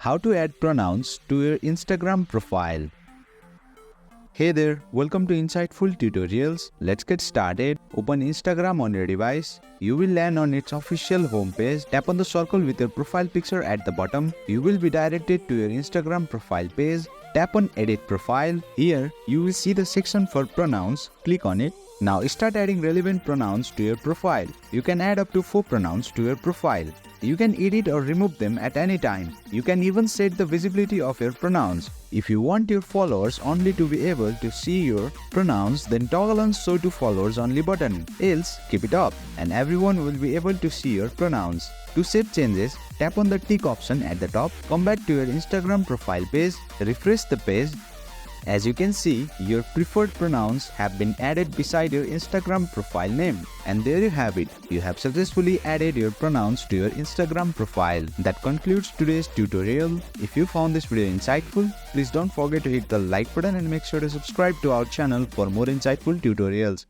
How to add pronouns to your Instagram profile. Hey there, welcome to Insightful Tutorials. Let's get started. Open Instagram on your device. You will land on its official homepage. Tap on the circle with your profile picture at the bottom. You will be directed to your Instagram profile page. Tap on Edit Profile. Here, you will see the section for pronouns. Click on it. Now start adding relevant pronouns to your profile. You can add up to 4 pronouns to your profile. You can edit or remove them at any time. You can even set the visibility of your pronouns. If you want your followers only to be able to see your pronouns, then toggle on Show to Followers Only button. Else, keep it off and everyone will be able to see your pronouns. To save changes, tap on the tick option at the top. Come back to your Instagram profile page. Refresh the page. As you can see, your preferred pronouns have been added beside your Instagram profile name. And there you have it. You have successfully added your pronouns to your Instagram profile. That concludes today's tutorial. If you found this video insightful, please don't forget to hit the like button and make sure to subscribe to our channel for more insightful tutorials.